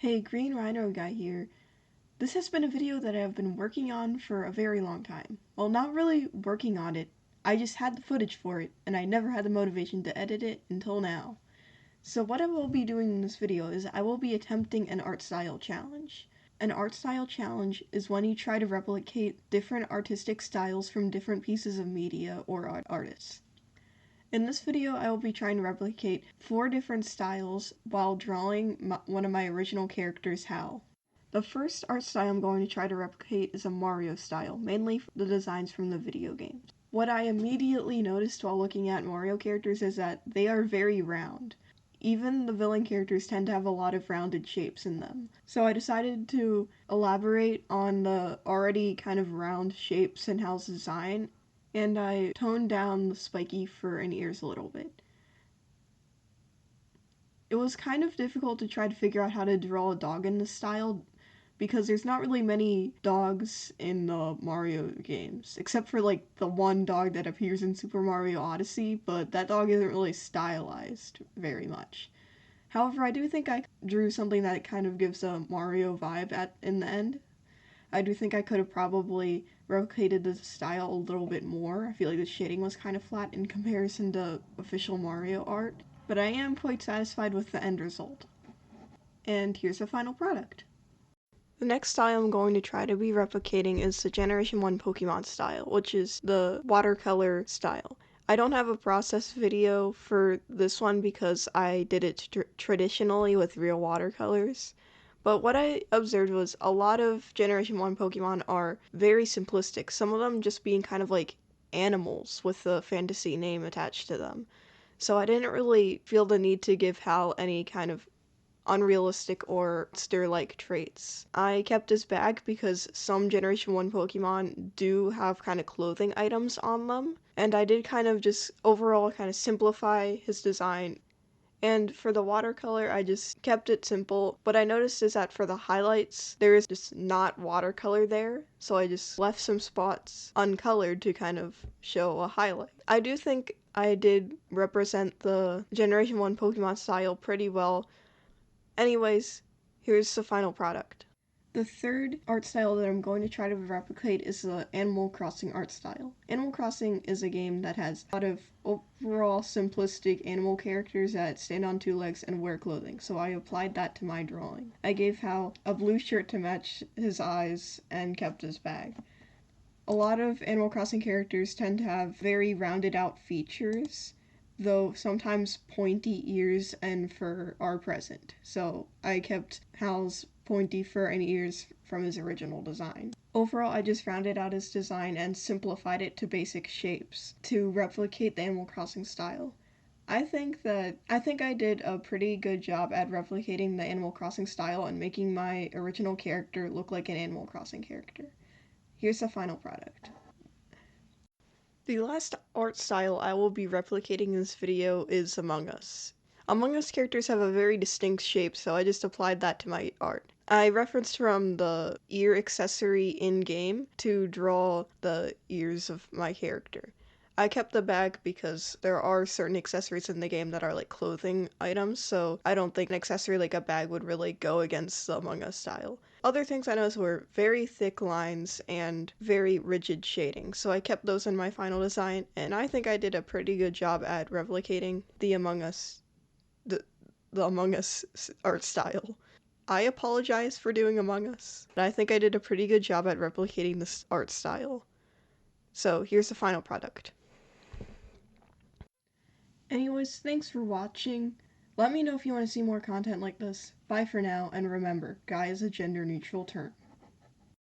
Hey, Green Rhino Guy here. This has been a video that I've been working on for a very long time. Well, not really working on it, I just had the footage for it, and I never had the motivation to edit it until now. So what I will be doing in this video is I will be attempting an art style challenge. An art style challenge is when you try to replicate different artistic styles from different pieces of media or artists. In this video, I will be trying to replicate 4 different styles while drawing one of my original characters, Hal. The first art style I'm going to try to replicate is a Mario style, mainly the designs from the video games. What I immediately noticed while looking at Mario characters is that they are very round. Even the villain characters tend to have a lot of rounded shapes in them. So I decided to elaborate on the already kind of round shapes in Hal's design, and I toned down the spiky fur and ears a little bit. It was kind of difficult to try to figure out how to draw a dog in this style because there's not really many dogs in the Mario games, except for like the one dog that appears in Super Mario Odyssey, but that dog isn't really stylized very much. However, I do think I drew something that kind of gives a Mario vibe in the end. I do think I could have probably replicated the style a little bit more. I feel like the shading was kind of flat in comparison to official Mario art, but I am quite satisfied with the end result. And here's the final product. The next style I'm going to try to be replicating is the Generation 1 Pokemon style, which is the watercolor style. I don't have a process video for this one because I did it traditionally with real watercolors. But what I observed was a lot of Generation 1 Pokemon are very simplistic, some of them just being kind of like animals with a fantasy name attached to them. So I didn't really feel the need to give Hal any kind of unrealistic or monster-like traits. I kept his bag because some Generation 1 Pokemon do have kind of clothing items on them, and I did kind of just overall kind of simplify his design. And for the watercolor, I just kept it simple. What I noticed is that for the highlights, there is just not watercolor there, so I just left some spots uncolored to kind of show a highlight. I do think I did represent the Generation 1 Pokemon style pretty well. Anyways, here's the final product. The third art style that I'm going to try to replicate is the Animal Crossing art style. Animal Crossing is a game that has a lot of overall simplistic animal characters that stand on 2 legs and wear clothing, so I applied that to my drawing. I gave Hal a blue shirt to match his eyes and kept his bag. A lot of Animal Crossing characters tend to have very rounded out features, though sometimes pointy ears and fur are present. So I kept Hal's pointy fur and ears from his original design. Overall, I just rounded out his design and simplified it to basic shapes to replicate the Animal Crossing style. I think I did a pretty good job at replicating the Animal Crossing style and making my original character look like an Animal Crossing character. Here's the final product. The last art style I will be replicating in this video is Among Us. Among Us characters have a very distinct shape, so I just applied that to my art. I referenced from the ear accessory in-game to draw the ears of my character. I kept the bag because there are certain accessories in the game that are like clothing items, so I don't think an accessory like a bag would really go against the Among Us style. Other things I noticed were very thick lines and very rigid shading, so I kept those in my final design, and I think I did a pretty good job at replicating the Among Us art style. I apologize for doing Among Us, but I think I did a pretty good job at replicating this art style. So here's the final product. Anyways, thanks for watching. Let me know if you want to see more content like this. Bye for now, and remember, guy is a gender neutral term.